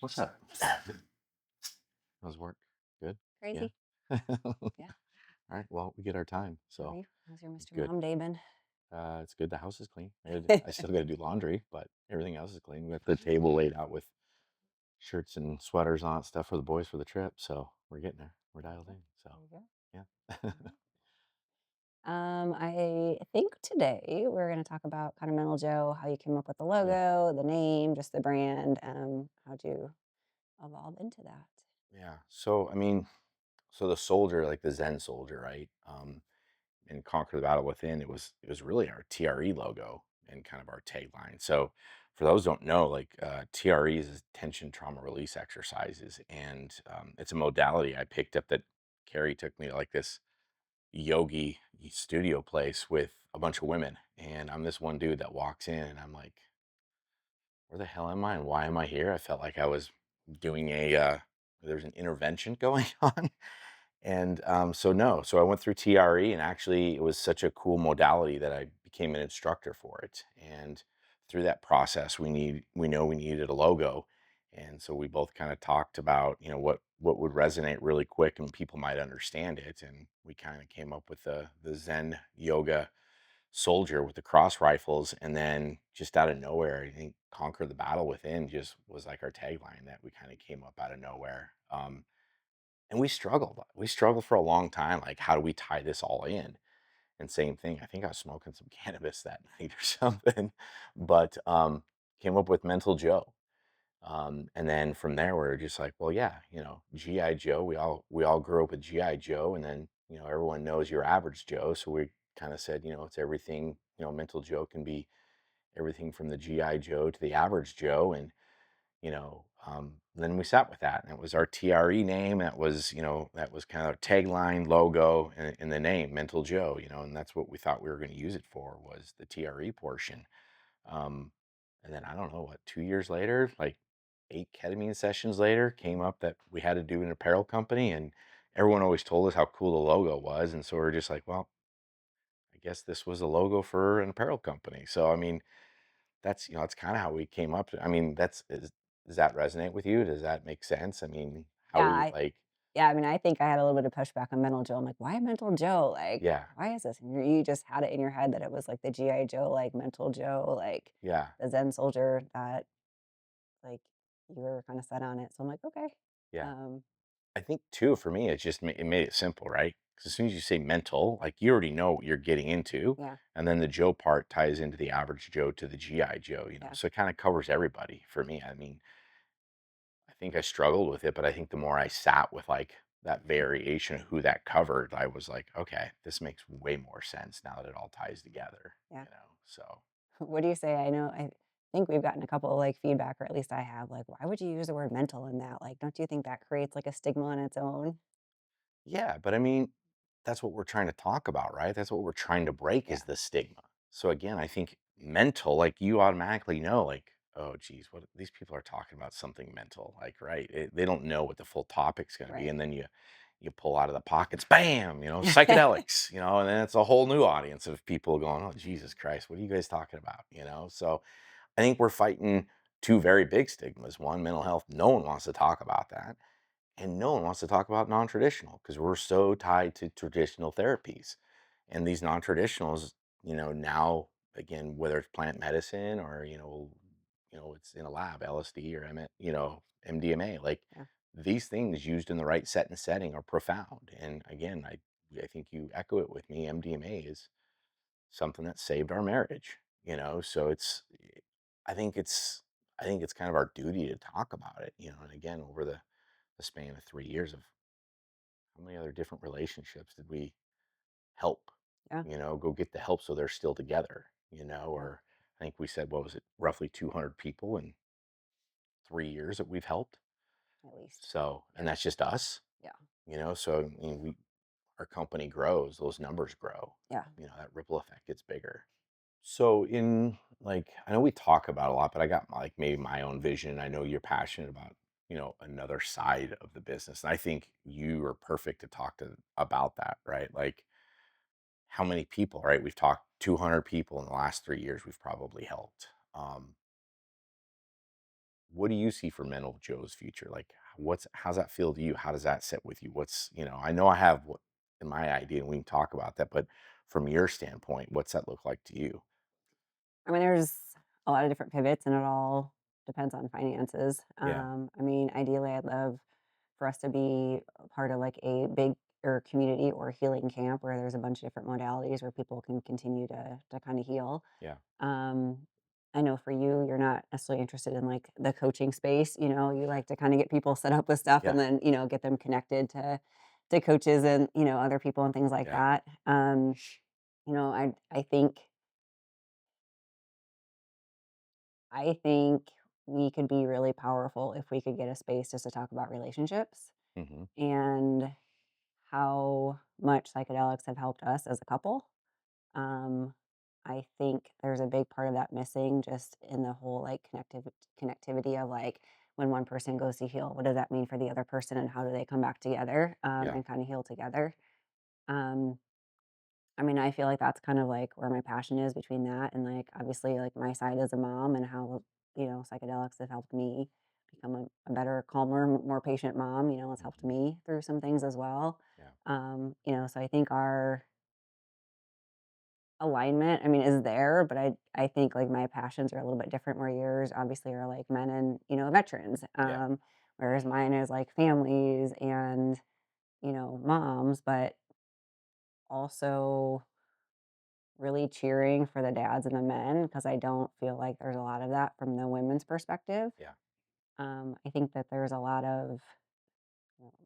What's up? How's work? Good? Yeah. Crazy. All Yeah. right. Well, we get our time, How are so you? How's your Mr. good. Mom day been? It's good. The house is clean. I still got to do laundry, but everything else is clean. We got the table laid out with shirts and sweaters on it, stuff for the boys for the trip. So we're getting there. We're dialed Okay, in. So there you go. yeah. All right. I think today we're going to talk about kind of Mental Joe, how you came up with the Yeah. logo, the name, just the brand, how'd you evolve into that? Yeah. So the soldier, like the Zen soldier, right? And Conquer the Battle Within, it was really our TRE logo and kind of our tagline. So for those who don't know, like TRE is tension trauma release exercises, and it's a modality I picked up that Carrie took me to like this yogi studio place with a bunch of women, and I'm this one dude that walks in, and I'm like, where the hell am I, and why am I here? I felt like I was doing there's an intervention going on. And so no, so I went through TRE, and actually it was such a cool modality that I became an instructor for it. And through that process, we know we needed a logo, and so we both kind of talked about what would resonate really quick and people might understand it, and we kind of came up with the Zen yoga soldier with the cross rifles, and then just out of nowhere, I think "Conquer the Battle Within" just was like our tagline that we kind of came up out of nowhere. And we struggled. We struggled for a long time. Like, how do we tie this all in? And same thing. I think I was smoking some cannabis that night or something, but came up with Mental Joe. And then from there, we're just like, well, yeah, GI Joe. We all grew up with GI Joe, and then everyone knows your average Joe. So we kind of said, it's everything. Mental Joe can be everything from the GI Joe to the average Joe, and then we sat with that, and it was our TRE name. That was kind of a tagline, logo, and the name Mental Joe. And that's what we thought we were going to use it for, was the TRE portion. Um, and then I don't know what, 2 years later, like 8 ketamine sessions later, came up that we had to do an apparel company, and everyone always told us how cool the logo was, and so we're just like, well, I guess this was a logo for an apparel company. So I mean, that's kinda how we came up to, I mean, does that resonate with you? Does that make sense? I mean, how Yeah, we like yeah, I mean, I think I had a little bit of pushback on Mental Joe. I'm like, why Mental Joe? Like, yeah, why is this? And you just had it in your head that it was like the GI Joe, like Mental Joe, like yeah, the Zen soldier that like you were kind of set on it. So I'm like, okay. yeah. Um, I think too, for me, it made it simple, right? 'Cause as soon as you say mental, like, you already know what you're getting into, yeah, and then the Joe part ties into the average Joe to the GI Joe, yeah. so it kinda covers everybody for me. I mean, I think I struggled with it, but I think the more I sat with, like, that variation of who that covered, I was like, "Okay, this makes way more sense now that it all ties together," Yeah. So What do you say? I know I think we've gotten a couple of like feedback, or at least I have, like, why would you use the word mental in that? Like, don't you think that creates like a stigma on its own? yeah, but I mean, that's what we're trying to talk about, right? That's what we're trying to break, Yeah. is the stigma. So again, I think mental, like, you automatically know, like, oh, geez, what these people are talking about, something mental, like, right? They don't know what the full topic's going to be, Right. and then you pull out of the pockets, bam, psychedelics, and then it's a whole new audience of people going, oh, Jesus Christ, what are you guys talking about? So I think we're fighting two very big stigmas. One, mental health. No one wants to talk about that, and no one wants to talk about non-traditional because we're so tied to traditional therapies. And these non-traditionals, now, again, whether it's plant medicine or it's in a lab, LSD or MDMA, like, Yeah. these things used in the right set and setting are profound. And again, I think you echo it with me. MDMA is something that saved our marriage. So I think it's I think it's kind of our duty to talk about it. And again, over the span of 3 years, of how many other different relationships did we help, Yeah. go get the help so they're still together, Yeah. or I think we said, what was it, roughly 200 people in 3 years that we've helped. At least. So, Yeah. and that's just us, Yeah. so I mean, our company grows, those numbers grow, Yeah. that ripple effect gets bigger. So in, like, I know we talk about a lot, but I got like maybe my own vision. I know you're passionate about, another side of the business. And I think you are perfect to talk to about that, right? Like, how many people, right? We've talked 200 people in the last 3 years we've probably helped. what do you see for mental Joe's future? Like, how's that feel to you? How does that sit with you? I know I have what in my idea, and we can talk about that, but from your standpoint, what's that look like to you? I mean, there's a lot of different pivots, and it all depends on finances. Yeah, I mean, ideally, I'd love for us to be a part of like a big or community or healing camp where there's a bunch of different modalities where people can continue to kind of heal. yeah, Um, I know for you, you're not necessarily interested in like the coaching space. You like to kind of get people set up with stuff yeah, and then get them connected to coaches and other people and things like yeah. that. I think we could be really powerful if we could get a space just to talk about relationships Hmm. and how much psychedelics have helped us as a couple. Um, I think there's a big part of that missing just in the whole like connectivity of like when one person goes to heal, what does that mean for the other person and how do they come back together Yeah, and kind of heal together? Um, I mean, I feel like that's kind of like where my passion is between that and like obviously like my side as a mom and how, psychedelics have helped me become a better, calmer, more patient mom. It's helped hmm, me through some things as well. yeah. So I think our alignment, I mean, is there, but I think like my passions are a little bit different where yours obviously are like men and, veterans. Yeah. Whereas mine is like families and, moms, but also really cheering for the dads and the men because I don't feel like there's a lot of that from the women's perspective. Yeah. I think that there's a lot of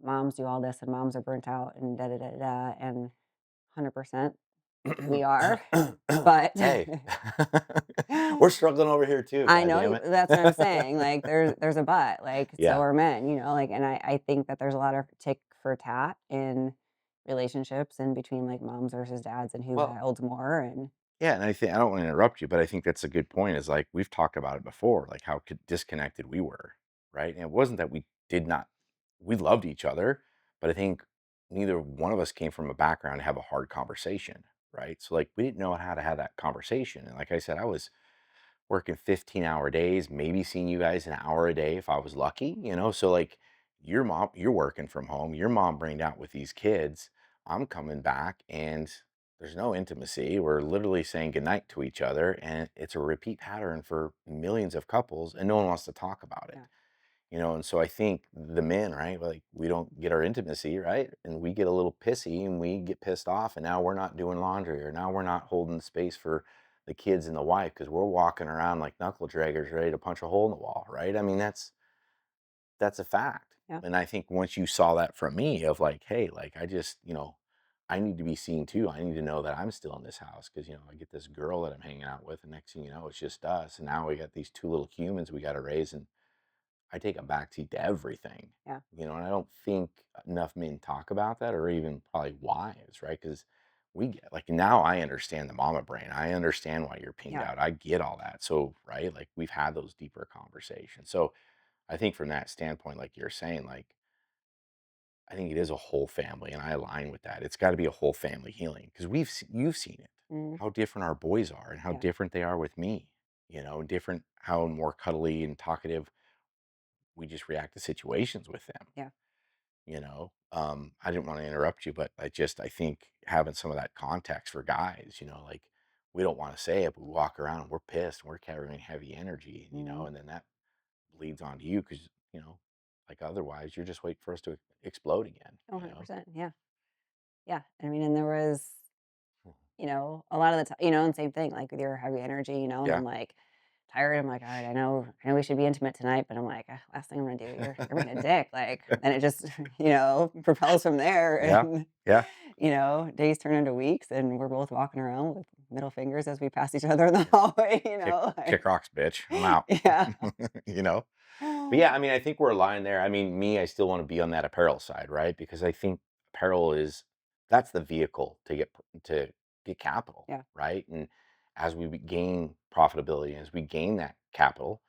moms do all this and moms are burnt out and da da da da, and 100% we are, but Hey, we're struggling over here too, I God know damn it. that's what I'm saying. Like there's a but, like so Yeah. are men, like, and I think that there's a lot of tick for tat in relationships and between like moms versus dads and who Well, holds more and yeah, and I don't want to interrupt you, but I think that's a good point. Is like we've talked about it before, like how disconnected we were, right? And it wasn't that we loved each other, but I think neither one of us came from a background to have a hard conversation, right? So like we didn't know how to have that conversation. And like I said, I was working 15-hour days, maybe seeing you guys an hour a day if I was lucky. So like you're working from home, your mom brained out with these kids. I'm coming back and there's no intimacy. We're literally saying goodnight to each other, and it's a repeat pattern for millions of couples, and no one wants to talk about it. yeah, And so I think the men, right? Like we don't get our intimacy, right? And we get a little pissy and we get pissed off, and now we're not doing laundry, or now we're not holding space for the kids and the wife because we're walking around like knuckle draggers ready to punch a hole in the wall, right? I mean, that's a fact. yeah, And I think once you saw that from me of like, hey, like I need to be seen too. I need to know that I'm still in this house because I get this girl that I'm hanging out with, and next thing you know, it's just us. And now we got these two little humans we got to raise, and I take a backseat to everything. yeah, And I don't think enough men talk about that, or even probably wives, right? Because we get like now I understand the mama brain. I understand why you're pinged yeah, out. I get all that. So, right, like we've had those deeper conversations. So I think from that standpoint, like you're saying, like I think it is a whole family, and I align with that. It's got to be a whole family healing because you've seen it, mm, how different our boys are, and how yeah, different they are with me. Different, how more cuddly and talkative we just react to situations with them. yeah, I didn't want to interrupt you, but I think having some of that context for guys, like we don't want to say it, but we walk around and we're pissed and we're carrying heavy energy, mm, and then that bleeds onto you because, like otherwise you're just waiting for us to explode again. 100%, yeah, yeah. I mean, and there was Mhm. a lot of the time, and same thing, like with your heavy energy, and Yeah. I'm like tired. I'm like, all right, I know we should be intimate tonight, but I'm like, last thing I'm gonna do, you're being a dick. Like, then it just, propels from there, Yeah. and Yeah. days turn into weeks, and we're both walking around with middle fingers as we pass each other in the Yeah. hallway. Kick rocks, bitch. I'm out. Yeah, you know? But yeah, I mean, I think we're aligned there. I mean, me, I still want to be on that apparel side, right? Because I think apparel is that's the vehicle to get capital, yeah, right? And as we gain profitability, as we gain that capital,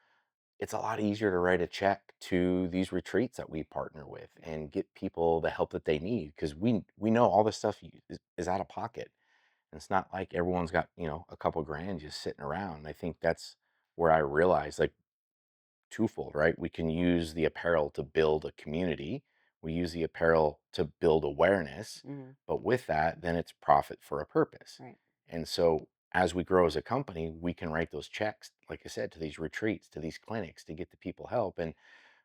it's a lot easier to write a check to these retreats that we partner with yeah, and get people the help that they need because we know all this stuff is out of pocket. And it's not like everyone's got a couple grand just sitting around. And I think that's where I realized like twofold, right? We can use the apparel to build a community. We use the apparel to build awareness, Mhm. but with that, then it's profit for a purpose. Right. And so as we grow as a company, we can write those checks, like I said, to these retreats, to these clinics to get the people help. And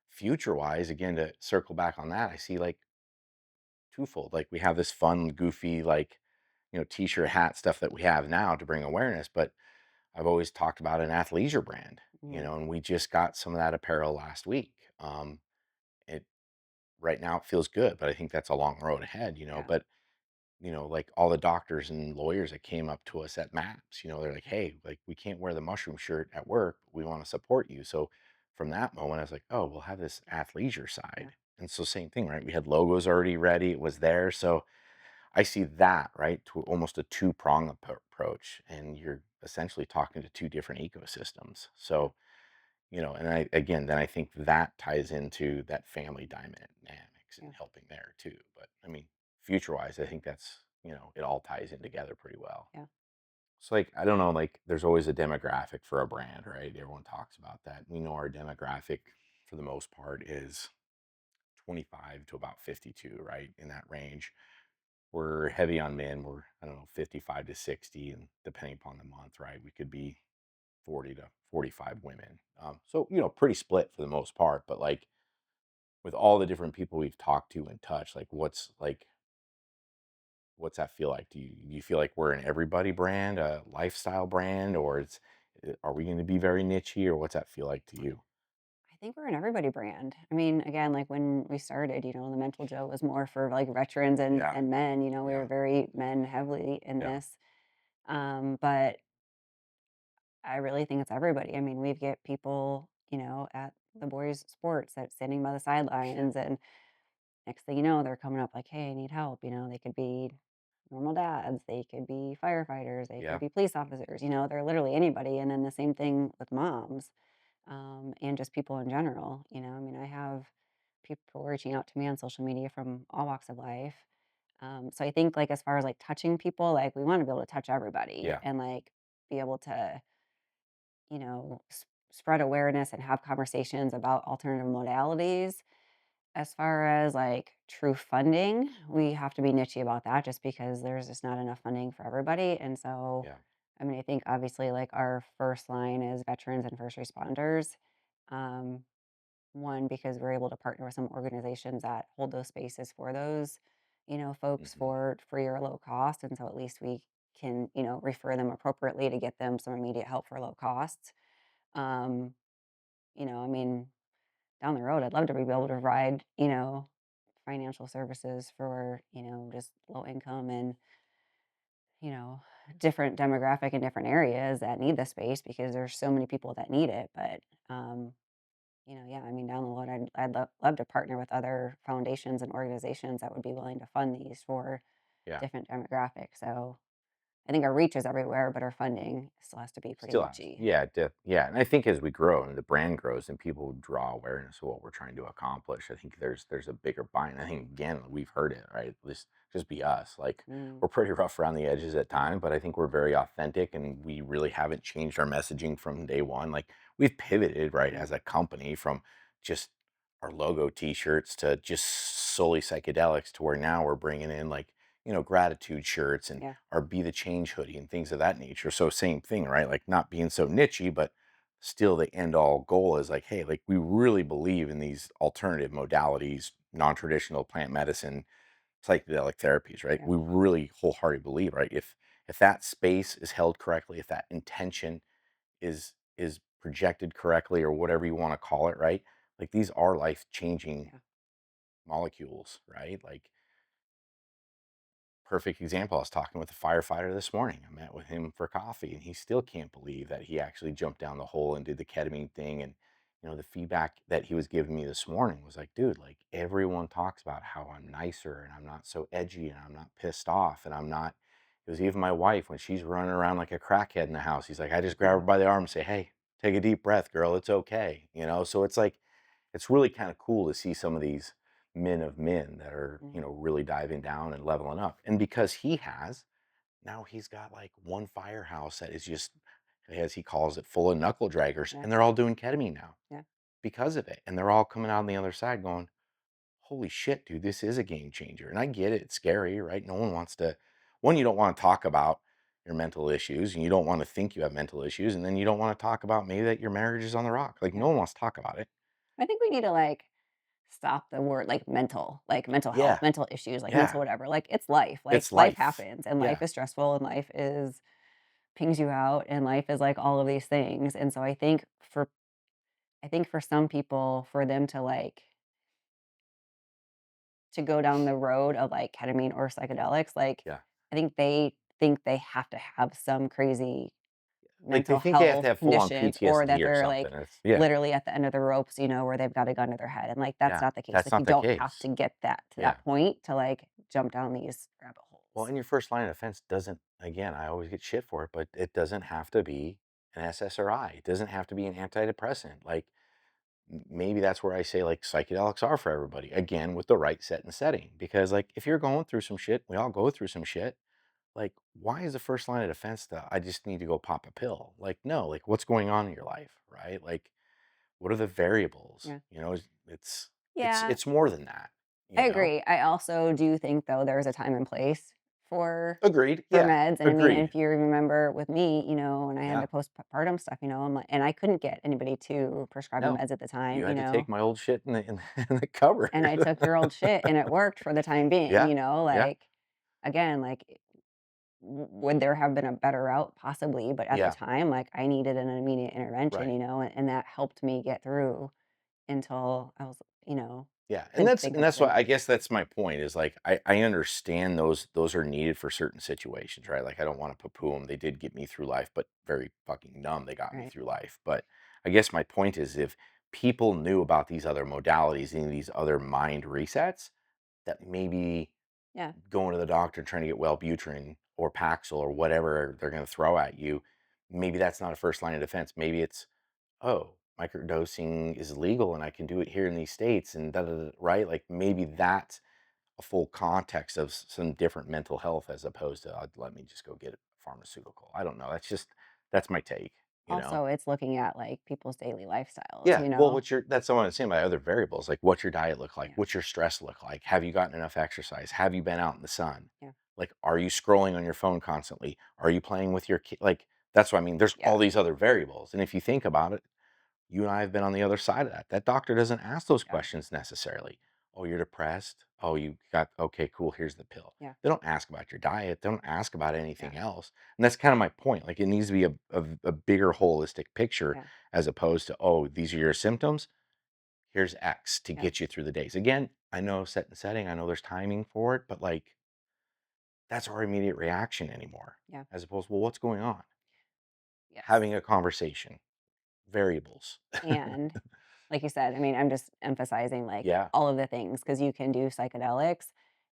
future wise, again, to circle back on that, I see like twofold. Like we have this fun, goofy, like, t-shirt, hat stuff that we have now to bring awareness, but I've always talked about an athleisure brand, Yeah. and we just got some of that apparel last week. It Right now it feels good, but I think that's a long road ahead, Yeah. but like all the doctors and lawyers that came up to us at MAPS, they're like, hey, like we can't wear the mushroom shirt at work. But we want to support you. So from that moment, I was like, oh, we'll have this athleisure Yeah. side. And so same thing, right? We had logos already ready. It was there. So I see that, right, to almost a two-prong approach, and you're essentially talking to two different ecosystems. Yeah. So, and then I think that ties into that family dynamics and Yeah. helping there too. But I mean, future-wise, I think that's, it all ties in together pretty well. Yeah. So like, I don't know, like there's always a demographic for a brand, right? Everyone talks about that. We know our demographic for the most part is 25 to about 52, right? In that range. We're heavy on men. We're, I don't know, 55 to 60, and depending upon the month, right? We could be 40 to 45 women. So, pretty split for the most part. But like with all the different people we've talked to and touched, what's that feel like? Do you feel like we're an everybody brand, a lifestyle brand, or are we going to be very nichey, or what's that feel like to you? I think we're an everybody brand. I mean, again, like when we started, the Mental Joe was more for like veterans and Yeah, men. We were yeah, very men heavily in yeah, this. But I really think it's everybody. I mean, we get people, at the boys' sports that standing by the yeah, sidelines, and next thing you know, they're coming up like, "Hey, I need help." They could be normal dads, they could be firefighters, they could yeah, be police officers. They're literally anybody. And then the same thing with moms, and just people in general. I mean, I have people reaching out to me on social media from all walks of life. So I think like as far as like touching people, like we want to be able to touch everybody yeah, and like be able to spread awareness and have conversations about alternative modalities. As far as like true funding, we have to be niche about that just because there's just not enough funding for everybody. And so, yeah. I mean, I think obviously like our first line is veterans and first responders. Um, One, because we're able to partner with some organizations that hold those spaces for those, folks Hmm. for free or low cost. And so at least we can, refer them appropriately to get them some immediate help for low costs. Um, I mean, down the road, I'd love to be able to provide, financial services for, just low income and, you know, different demographic and different areas that need the space because there's so many people that need it. But, yeah, I mean, down the road, I'd love to partner with other foundations and organizations that would be willing to fund these for Yeah. different demographics. So I think our reach is everywhere, but our funding still has to be pretty Still has, nichey. yeah, yeah, and I think as we grow and the brand grows and people draw awareness of what we're trying to accomplish, I think there's a bigger buy-in. I think again we've heard it, right? Just be us. Like Mm, we're pretty rough around the edges at times, but I think we're very authentic and we really haven't changed our messaging from day one. Like we've pivoted, right, yeah, as a company from just our logo t-shirts to just solely psychedelics to where now we're bringing in like, gratitude shirts and yeah, our Be the Change hoodie and things of that nature. So same thing, right? Like not being so nichey, but still the end all goal is like, hey, like we really believe in these alternative modalities, non-traditional plant medicine, psychedelic therapies, right? yeah, We really wholeheartedly believe, right? If that space is held correctly, if that intention is projected correctly or whatever you want to call it, right? Like these are life-changing yeah, molecules, right? Like perfect example, I was talking with a firefighter this morning. I met with him for coffee, and he still can't believe that he actually jumped down the hole and did the ketamine thing. And, the feedback that he was giving me this morning was like, dude, like everyone talks about how I'm nicer and I'm not so edgy and I'm not pissed off and I'm not. It was even my wife when she's running around like a crackhead in the house. He's like, I just grab her mm, by the arm and say, hey, take a deep breath, girl. It's okay. So it's like, it's really kind of cool to see some of these men of men that are, mhm, really diving down and leveling up. And because he has, now he's got like one firehouse that is just, as he calls it, full of knuckle draggers, yeah, and they're all doing ketamine now. yeah. because of it. And they're all coming out on the other side going, holy shit, dude, this is a game changer. And I get it. It's scary, right? No one wants to, one, you don't want to talk about your mental issues and you don't want to think you have mental issues. And then you don't want to talk about maybe that your marriage is on the rock. Like, Yeah. no one wants to talk about it. I think we need to, like, stop the word, like, mental health, Yeah. mental issues, like, mental Yeah. whatever, like, it's life, like, It's life life. happens, and life Yeah. is stressful, and life is pings you out, and life is, like, all of these things, and so I think for some people, for them to, like, to go down the road of, like, ketamine or psychedelics, like, Yeah. I think they have to have some crazy Like they mental think they have to health have full on conditions, or that PTSD or they're, something. like, It's, yeah. literally at the end of the ropes, where they've got a gun to their head, and, like, that's Yeah. not the case, That's like, you not the don't have case. to get that to Yeah. that point to, like, jump down these rabbit Well, holes. and your first line of defense doesn't, again, I always get shit for it, but it doesn't have to be an SSRI. It doesn't have to be an antidepressant. Like maybe that's where I say like psychedelics are for everybody. Again, with the right set and setting. Because like if you're going through some shit, we all go through some shit. Like, why is the first line of defense that I just need to go pop a pill? Like, no, like what's going on in your life, right? Like, what are the variables? Yeah. Yeah, It's more than that, I you know? agree. I also do think, though, there's a time and place for Agreed. for Yeah. meds, and I mean, and Agreed. if you remember with me, when I had Yeah. the postpartum stuff, I'm like, and I couldn't get anybody to prescribe me No. meds at the time, You had to take my old shit in the cupboard. and I took your old shit, and it worked for the time being, Yeah. Yeah. like, again, like, would there have been a better route? Possibly, but at the Yeah. time, like, I needed an immediate intervention, Right. and that helped me get through until I was, Yeah, couldn't think and of that's why things. I guess that's my point is like I understand those are needed for certain situations, right? Like I don't want to poo-poo them. They did get me through life, but very fucking numb. They got me Right. through life. But I guess my point is if people knew about these other modalities and these other mind resets, that maybe Yeah. going to the doctor and trying to get Wellbutrin or Paxil or whatever they're going to throw at you, maybe that's not a first line of defense. Maybe it's, oh, microdosing is legal and I can do it here in these states and da, da, da, right? Like maybe that's a full context of some different mental health as opposed to let me just go get a pharmaceutical. I don't know. That's my take, you know? Also, it's looking at, like, people's daily lifestyles, Yeah. Well, that's what I'm saying by other variables. Like what's your diet look like? Yeah, What's your stress look like? Have you gotten enough exercise? Have you been out in the sun? yeah, Like, are you scrolling on your phone constantly? Are you playing with your kid? Like, that's what I mean. There's yeah, all these other variables. And if you think about it, you and I have been on the other side of that. That doctor doesn't ask those yeah, questions necessarily. Oh, you're depressed. Oh, you got, okay, cool. Here's the pill. yeah, They don't ask about your diet. They don't ask about yeah, anything else. And that's kind of my point. Like, it needs to be a bigger holistic picture yeah, as opposed to, oh, these are your symptoms. Here's X to yeah, get you through the days. Again, I know set and setting, I know there's timing for it, but like, that's our immediate reaction anymore. yeah, As opposed, well, what's going on? yes. Having a conversation, variables. And like you said, I mean, I'm just emphasizing, like, Yeah, all of the things because you can do psychedelics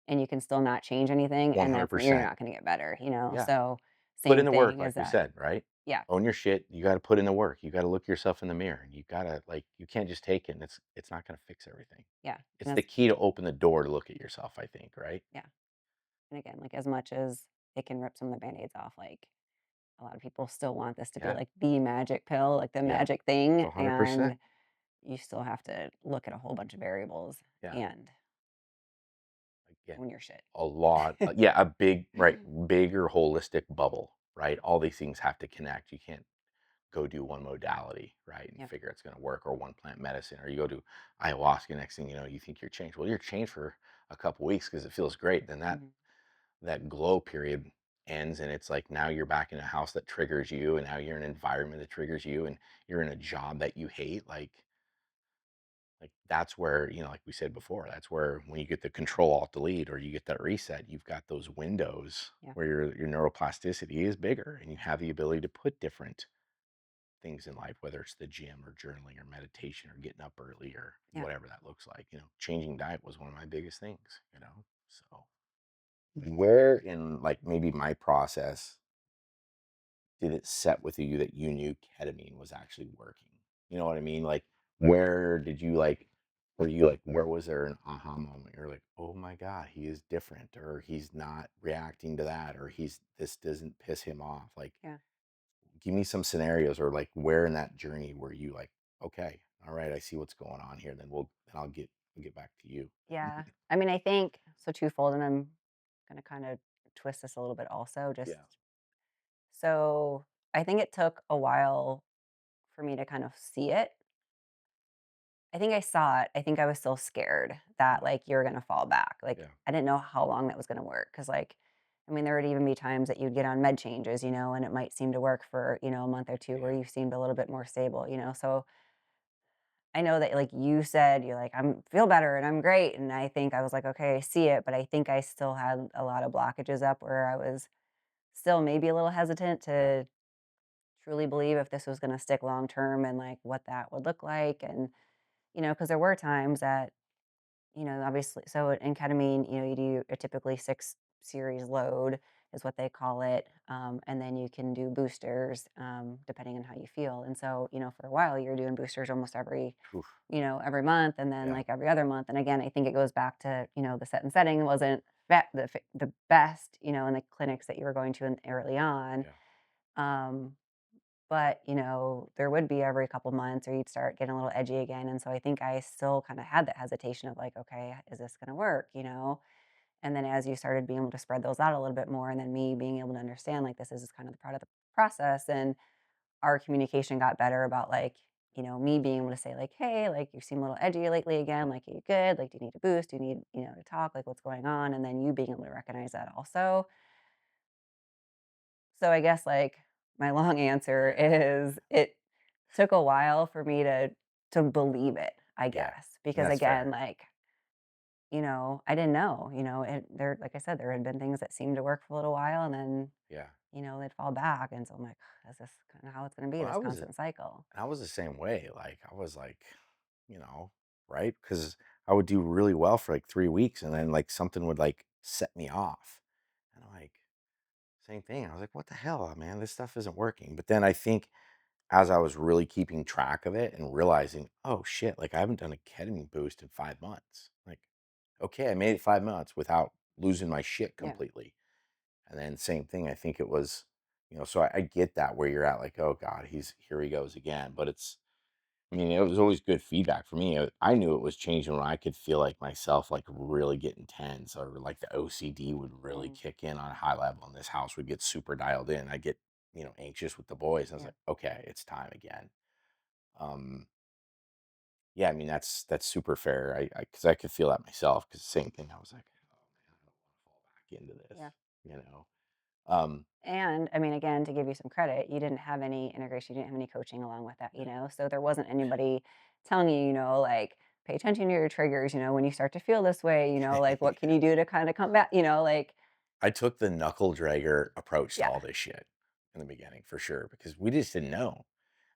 and you can still not change anything, and that's you're 100%. not gonna get better, Yeah. So, Put same in the work, thing as like we that. said, right? Yeah, Own your shit. You got to put in the work. You got to look yourself in the mirror. You got to like, you can't just take it and it's not going to fix everything. yeah, It's and the that's key to open the door to look at yourself, I think, right? yeah, and again, like, as much as it can rip some of the Band-Aids off, like, a lot of people still want this to be, Yeah. like, the magic pill, like, the Yeah. magic thing, 100%. and you still have to look at a whole bunch of variables Yeah. and Again, own your shit. a lot. Yeah. A big, right. Bigger holistic bubble, right? All these things have to connect. You can't go do one modality, right, and Yeah. figure it's going to work, or one plant medicine, or you go do ayahuasca. Next thing you know, you think you're changed. Well, you're changed for a couple weeks because it feels great. Then Mhm. that glow period ends, and it's like now you're back in a house that triggers you, and now you're in an environment that triggers you, and you're in a job that you hate. Like that's where like we said before, that's where when you get the control alt delete or you get that reset, you've got those windows Yeah. where your neuroplasticity is bigger, and you have the ability to put different things in life, whether it's the gym or journaling or meditation or getting up early or Yeah. whatever that looks like. Changing diet was one of my biggest things. So where in like maybe my process did it set with you that you knew ketamine was actually working? You know what I mean? Like where did you like were you like where was there an aha moment? You're like, oh my God, he is different, or he's not reacting to that, or he's this doesn't piss him off. Like Yeah. give me some scenarios or like where in that journey were you like, okay. All right, I see what's going on here. Then I'll get back to you. Yeah. I mean, I think so twofold, and I'm gonna kind of twist this a little bit also, just Yeah. so I think it took a while for me to kind of see it. I think I saw it. I think I was still scared that, Mm. like, you're gonna fall back. Like, Yeah. I didn't know how long that was gonna work because, like, I mean, there would even be times that you'd get on med changes, and it might seem to work for, a month or 2 where Yeah. you seemed a little bit more stable. So, I know that, like you said, you're like, "I'm feel better and I'm great," and I think I was like, "Okay, I see it," but I think I still had a lot of blockages up where I was still maybe a little hesitant Yeah. to truly believe if this was gonna stick long term and, like, what that would look like, and, because there were times that obviously so in ketamine, you do a typically 6 series load is what they call it, and then you can do boosters, depending on how you feel, and so, for a while, you're doing boosters almost Oof. every month and then, Yeah. like, every other month, and again, I think it goes back to, the set and setting wasn't the best, in the clinics that you were going to in early on, Yeah. um, but, there would be every couple months or you'd start getting a little edgy again. And so I think I still kind of had that hesitation of like, okay, is this going to work? And then as you started being able to spread those out a little bit more, and then me being able to understand like this is kind of the part of the process, and our communication got better about like, me being able to say like, hey, like you seem a little edgy lately again. Like, are you good? Like, do you need a boost? Do you need, to talk? Like, what's going on? And then you being able to recognize that also. So I guess, like, my long answer is it took a while for me to believe it, I Yeah. guess, And because that's again, fair. like, I didn't know, and there like I said, there had been things that seemed to work for a little while and then, Yeah. they'd fall back, and so I'm like, "Is this kinda how it's gonna be, Well, this constant cycle?" I was the same way. Like I was like, you know, right? Because I would do really well for like 3 weeks, and then like something would like set me off, and I'm like, same thing. I was like, what the hell, man? This stuff isn't working. But then I think as I was really keeping track of it and realizing, oh shit, like I haven't done a ketamine boost in 5 months. Like, okay, I made it 5 months without losing my shit Yeah, completely. And then same thing, I think it was, so I get that where you're at, like, oh God, he's here he goes again. But I mean, it was always good feedback for me. I knew it was changing when I could feel like myself, like really getting tense, or like the OCD would really mm, kick in on a high level, and this house would get super dialed in. I get, anxious with the boys. I was yeah, like, okay, it's time again. Um, yeah, I mean, that's super fair. Because I could feel that myself. Because same thing, I was like, oh man, I don't want to fall back into this, yeah. you know. Um, And, I mean, again, to give you some credit, you didn't have any integration, you didn't have any coaching along with that, so there wasn't anybody telling you, like, "Pay attention to your triggers, when you start to feel this way, like, what can yeah. you do to kinda come back?" Like I took the knuckle dragger approach to yeah, all this shit in the beginning for sure because we just didn't know.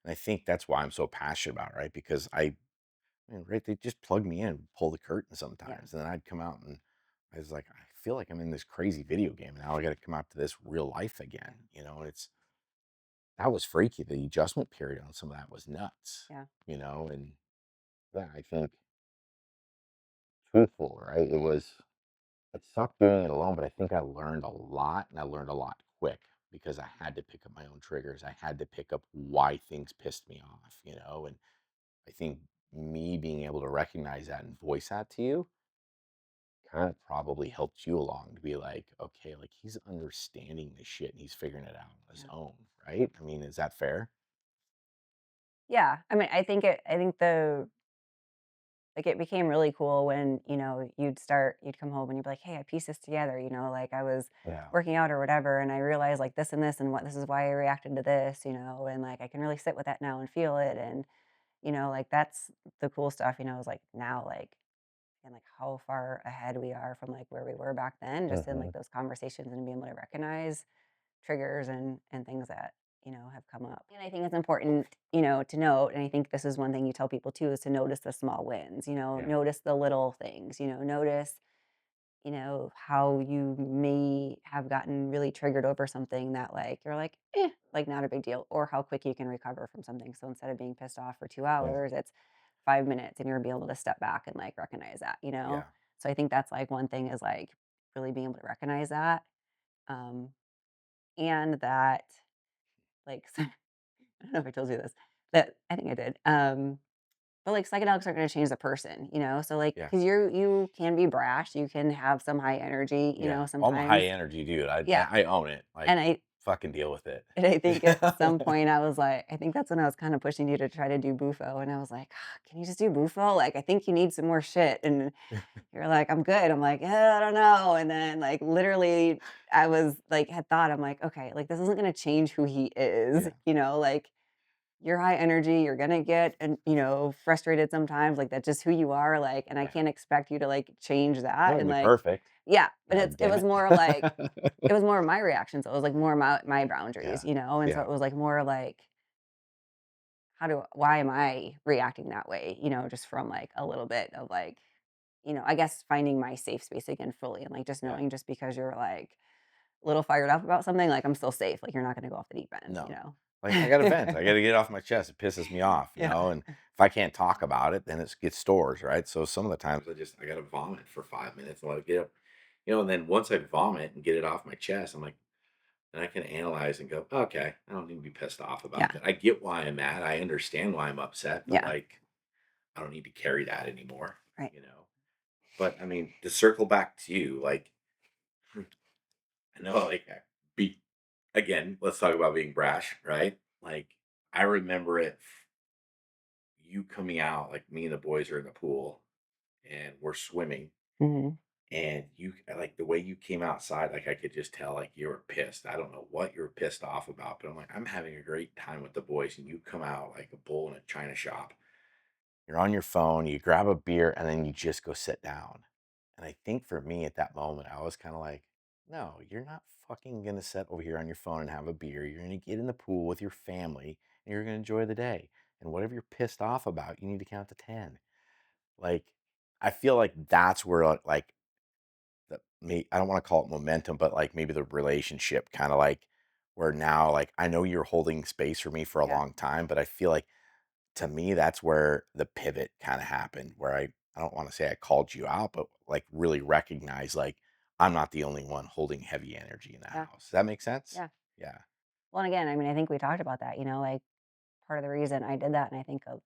And I think that's why I'm so passionate about it, right? Because right, they just plug me in, pull the curtain yeah, sometimes, and then I'd come out and I was like, I feel like I'm in this crazy video game. Now I got to come out to this real life yeah, again. And that was freaky. The adjustment period on some of that was nuts, yeah, and yeah, I think truthful, right? It sucked doing it alone, but I think I learned a lot, and I learned a lot quick because I had to pick up my own triggers. I had to pick up why things pissed me off. And I think me being able to recognize that and voice that to you kind of probably helped you along to be like, okay, like he's understanding this shit and he's figuring it out on his yeah. own, right? I mean, is that fair? Yeah, I mean, I think the like, it became really cool when, you'd come home and you'd be like, "Hey, I pieced this together," like, I was Yeah. working out or whatever, and I realized, like, this and what this is why I reacted to this, and, like, I can really sit with that now and feel it, and, like, that's the cool stuff, is, like, now, like and, like, how far ahead we are from, like, where we were back then, just in, like, Hmm. those conversations and being able to recognize triggers and things that, have come up. And I think it's important, to note, and I think this is one thing you tell people too, is to notice the small wins, Yeah. notice the little things, notice, how you may have gotten really triggered over something that like you're like, like not a big deal, or how quick you can recover from something. So instead of being pissed off for two Yeah. hours, it's 5 minutes and you're be able to step back and like recognize that. Yeah. So I think that's like one thing is like really being able to recognize that. Um, and that like I don't know if I told you this, that I think I did. but, like, psychedelics aren't gonna change the person, you know? So, like, Yeah. because you can be brash, you can have some high energy, you Yeah. know, I'm a high sometimes. energy dude. I Yeah, I own it. Like, and I fucking deal with it. and I think at some point I was like I think that's when I was kinda pushing you to try to do bufo, and I was like, "Ah, can you just do bufo? Like, I think you need some more shit," and you're like, "I'm good." I'm like, "Yeah, I don't know," and then, like, literally, I was like, had thought, I'm like, "Okay, like, this isn't gonna change who he is," Yeah. you know, like, you're high energy, you're gonna get and, you know, frustrated sometimes, like, that's just who you are, like, and I Yeah. can't expect you to, like, change I'm not that, gonna and, be like perfect. yeah, but God it damn was it. more like it was more of my reactions, so it was, like, more my boundaries, Yeah. you know, and so Yeah. it was, like, more like, why am I reacting that way, you know, just from, like, a little bit of, like, you know, I guess finding my safe space again fully and, like, just Yeah. knowing just because you're, like, a little fired up about something, like, I'm still safe, like, you're not gonna go off the deep end, you No. know? Like, I gotta vent. I gotta get it off my chest. It pisses me off, you Yeah. know, and if I can't talk about it, then it gets stores, right? So some of the times I gotta vomit for 5 minutes and let it get up, and then once I vomit and get it off my chest, I'm like, then I can analyze and go, okay, I don't need to be pissed off about Yeah, that. I get why I'm mad. I understand why I'm upset, but yeah, like, I don't need to carry that anymore, right. you know? But I mean, to circle back to you, like, I know, like, be again, let's talk about being brash, right? Like, I remember you coming out, like me and the boys are in the pool and we're swimming, Mhm. and you like the way you came outside, like I could just tell like you were pissed. I don't know what you were pissed off about, but I'm like, I'm having a great time with the boys, and you come out like a bull in a china shop. You're on your phone, you grab a beer, and then you just go sit down. And I think for me at that moment, I was kind of like, no, you're not fucking gonna sit over here on your phone and have a beer. You're gonna get in the pool with your family and you're gonna enjoy the day. And whatever you're pissed off about, you need to count to 10. Like, I feel like that's where like the me I don't want to call it momentum, but like maybe the relationship kind of like where now like I know you're holding space for me for a Yeah, long time, but I feel like to me, that's where the pivot kind of happened, where I don't want to say I called you out, but like really recognize like I'm not the only one holding heavy energy in the yeah, house. Does that make sense? yeah. Yeah. Well, and again, I mean, I think we talked about that, you know, like, part of the reason I did that, and I think a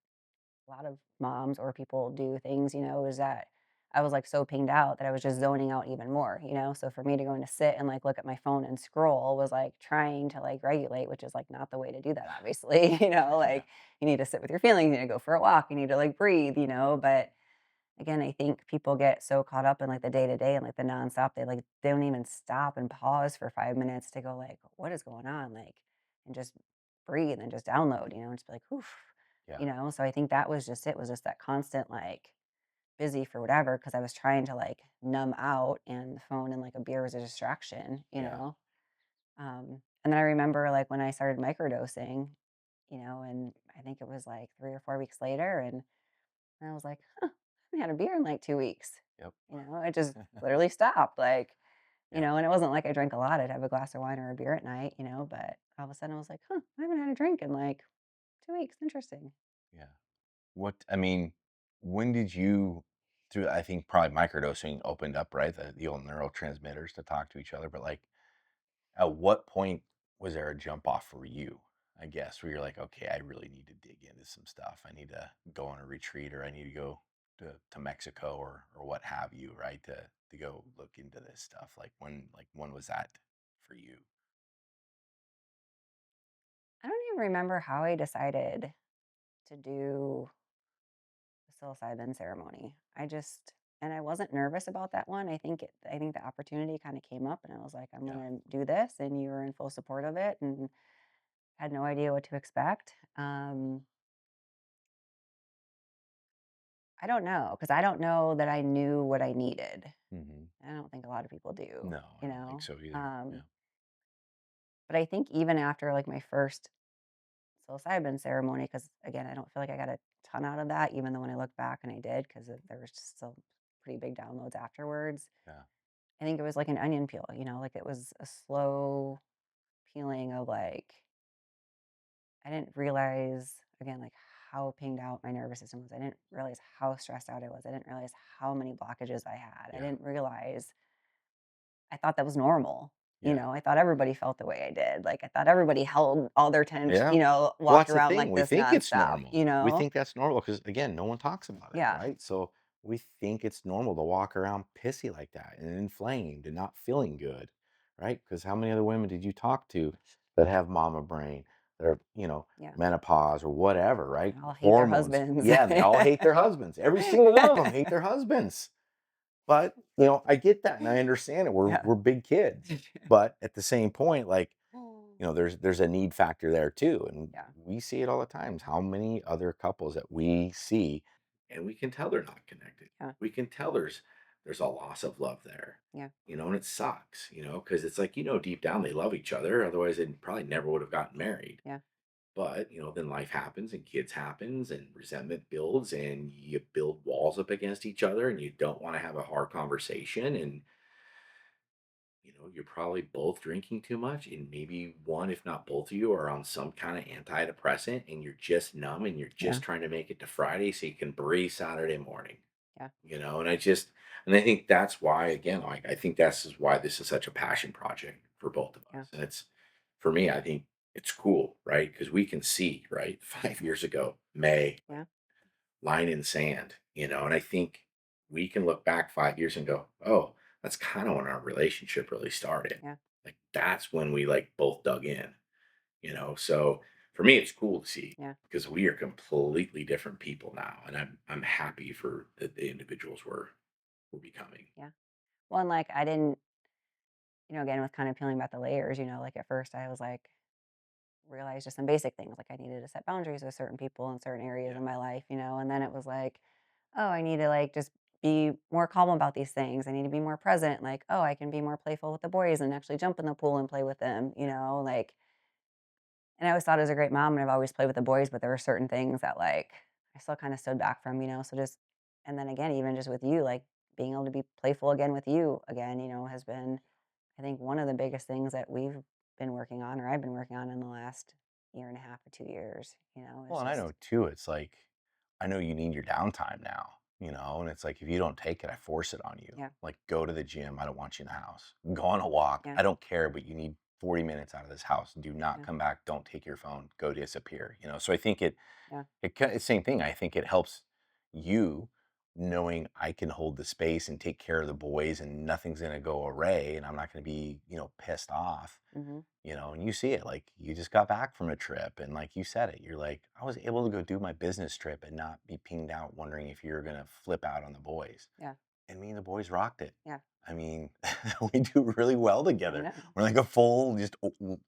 lot of moms or people do things, you know, is that I was, like, so pinged out that I was just zoning out even more, you know? So for me to go in to sit and, like, look at my phone and scroll was, like, trying to, like, regulate, which is, like, not the way to do that, obviously, you know? Yeah. Like, you need to sit with your feelings, you need to go for a walk, you need to, like, breathe, you know? But again, I think people get so caught up in, like, the day to day and, like, the nonstop, they don't even stop and pause for 5 minutes to go, like, "What is going on?" Like, and just breathe and just download, you know, and just be like, "Oof," Yeah. you know? So I think that was just it, was just that constant, like, busy for whatever, because I was trying to, like, numb out, and the phone and, like, a beer was a distraction, you Yeah. know? And then I remember, like, when I started microdosing, you know, and I think it was, like, 3 or 4 weeks later, and I was like, "Huh, I haven't had a beer in, like, 2 weeks." Yep. You know, it just literally stopped, like, you Yeah. know, and it wasn't like I drank a lot, I'd have a glass of wine or a beer at night, you know, but all of a sudden I was like, "Huh, I haven't had a drink in, like, 2 weeks, interesting." Yeah. I mean, when did you through I think probably microdosing opened up, right? The old neurotransmitters to talk to each other, but like at what point was there a jump off for you, I guess, where you're like, okay, I really need to dig into some stuff. I need to go on a retreat or I need to go to Mexico or what have you, right? To go look into this stuff. Like when was that for you? I don't even remember how I decided to do the psilocybin ceremony. And I wasn't nervous about that one. I think the opportunity kinda came up, and I was like, "I'm Yeah. gonna do this," and you were in full support of it, and had no idea what to expect. I don't know, because I don't know that I knew what I needed. Hmm. I don't think a lot of people do, No, I you don't think know? so either. Yeah. But I think even after, like, my first psilocybin ceremony, because again, I don't feel like I got a ton out of that, even though when I look back and I did, because there was just still pretty big downloads afterwards. Yeah. I think it was like an onion peel, you know, like, it was a slow peeling of, like, I didn't realize, again, like, how pinged out my nervous system was. I didn't realize how stressed out I was. I didn't realize how many blockages I had. I Yeah. didn't realize I thought that was normal, Yeah. I thought everybody felt the way I did. Like, I thought everybody held all their tension, Yeah. Well, walked that's the around thing. like We this think it's nonstop, normal. We think that's normal because, again, no one talks about it, Yeah. right? So we think it's normal to walk around pissy like that and inflamed and not feeling good, right? Because how many other women did you talk to that have mama brain, that are, Yeah. menopause or whatever, right? They all hate their Hormones. husbands. Yeah, they all hate their husbands. Every single one of them hate their husbands. But, I get that and I understand it. We're Yeah. we're big kids. But at the same point, like, there's a need factor there too, and Yeah. we see it all the times. How many other couples that we see, and we can tell they're not connected. Yeah. We can tell there's a loss of love there, Yeah. and it sucks, because it's like, deep down they love each other. Otherwise, they probably never would have gotten married. Yeah. But, then life happens and kids happens and resentment builds and you build walls up against each other and you don't want to have a hard conversation. And you're probably both drinking too much, and maybe one, if not both of you, are on some kind of antidepressant, and you're just numb and you're Yeah. just trying to make it to Friday so you can breathe Saturday morning. Yeah. And I think that's why, again, like, I think that's is why this is such a passion project for both of Yeah. us. And it's, for me, I think it's cool, right? Because we can see, right, 5 years ago, May, Yeah. line in sand, and I think we can look back 5 years and go, oh, that's kind of when our relationship really started. Yeah. Like, that's when we, like, both dug in, So for me, it's cool to see Yeah. because we are completely different people now, and I'm happy for the individuals we're becoming. Yeah. Well, and like I didn't, again with kind of peeling back the layers, like at first I was like realized just some basic things like I needed to set boundaries with certain people in certain areas Yeah. in my life, and then it was like, oh, I need to like just be more calm about these things. I need to be more present. Like, oh, I can be more playful with the boys and actually jump in the pool and play with them, Yeah. like, and I always thought I was a great mom and I've always played with the boys, but there were certain things that like I still kind of stood back from, so just, and then again, even just with you, like being able to be playful again with you again, has been, I think, one of the biggest things that we've been working on, or I've been working on in the last year and a half or 2 years, Well, is and I just, know too, it's like, I know you need your downtime now, and it's like, if you don't take it, I force it on you. yeah, Like, go to the gym. I don't want you in the house. Go on a walk. yeah, I don't care, but you need 40 minutes out of this house. Do not yeah, come back. Don't take your phone. Go disappear. So I think yeah, it's same thing. I think it helps you knowing I can hold the space and take care of the boys and nothing's going to go awry and I'm not going to be, pissed off, hmm, and you see it, like, you just got back from a trip and like you said it, you're like, I was able to go do my business trip and not be pinged out wondering if you're going to flip out on the boys. yeah, And me and the boys rocked it. yeah, I mean, we do really well I together. know, We're like a full, just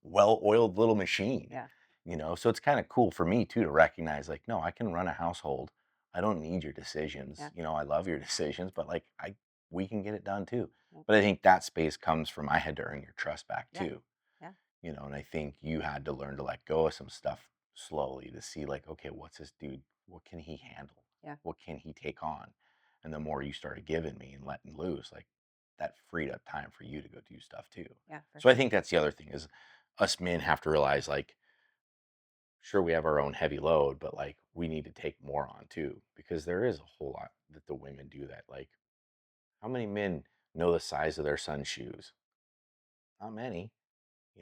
well-oiled little machine, yeah, So it's kind of cool for me too to recognize, like, no, I can run a household. I don't need your decisions. yeah, I love your decisions, but like, we can get it done too. yeah, But I think that space comes from I had to earn your trust back yeah, too, yeah, and I think you had to learn to let go of some stuff slowly to see, like, okay, what's this dude? What can he handle? yeah, What can he take on? And the more you started giving me and letting loose, like, that freed up time for you to go do stuff too. yeah, for So I sure, think that's the other thing is us men have to realize, like, sure, we have our own heavy load, but like, we need to take more on too, because there is a whole lot that the women do that. Like, how many men know the size of their son's shoes? Not many.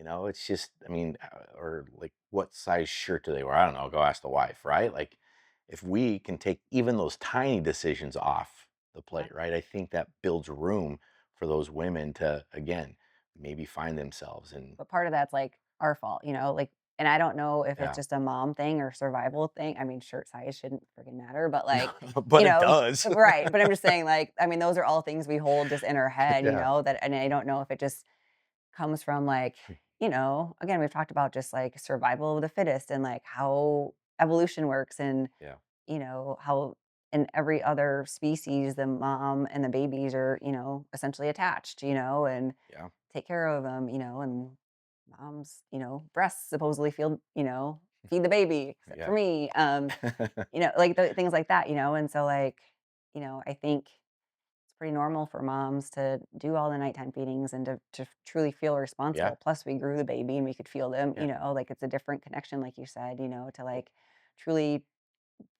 It's just, I mean, or like, what size shirt do they wear? I don't know. Go ask the wife, right? Like, if we can take even those tiny decisions off the yeah. plate, right? I think that builds room for those women to, again, maybe find themselves and, But part of that's like our fault, like, and I don't know if it's yeah, just a mom thing or survival thing. I mean, shirt size shouldn't freaking matter, but like, but it does. right. But I'm just saying, like, I mean, those are all things we hold just in our head, Yeah. that, and I don't know if it just comes from like, again, we've talked about just like survival of the fittest and like how evolution works and, Yeah. how in every other species, the mom and the babies are, essentially attached, and Yeah. take care of them, and moms, breasts supposedly feed the baby, except for Yeah. me. Like things like that, and so like, I think it's pretty normal for moms to do all the nighttime feedings and to truly feel Yeah. responsible. Plus, we grew the baby and we could feel them, Yeah. like it's a different connection, like you said, to like truly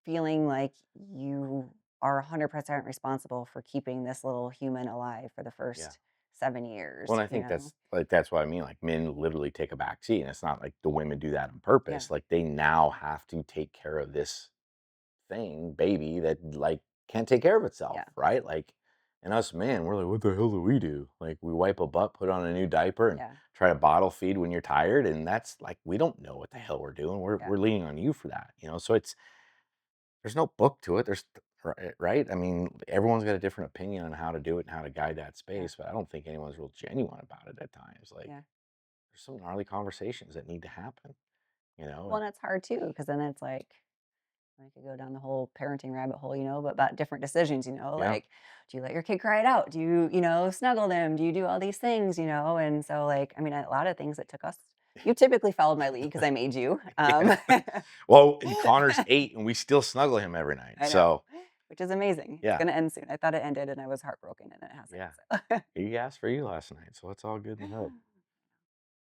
feeling like you are 100% responsible for keeping this little human alive for the Yeah. first 7 years, Well, and I you think know? that's what I mean, like, men literally take a back seat, and it's not like the women do that on Yeah, purpose, like, they now have to take care of this thing, baby, that, like, can't take care of itself, yeah, right? Like, and us men, we're like, "What the hell do we do?" Like, we wipe a butt, put on a new diaper, and yeah, try to bottle feed when you're tired, and that's like, we don't know what the yeah, hell we're doing, we're yeah, leaning on you for that, you know? So there's no book to it, right? I mean, everyone's got a different opinion on how to do it and how to guide that yeah, space, but I don't think anyone's real genuine about it at times, like, yeah. there's some gnarly conversations that need to happen, you know, Well, and and it's hard too, because then it's like I could go down the whole parenting rabbit hole, but about different decisions, yeah. like, do you let your kid cry it out? Do you, snuggle them? Do you do all these things, And so, like, I mean, a lot of things that took us, you typically followed my lead because I made you. Yeah. Well, and Connor's 8, and we still snuggle him every night, I know, so, which is amazing. It's yeah, going to end soon. I thought it ended and I was heartbroken and it hasn't. yeah. So, He asked for you last night, so it's all good in the hood.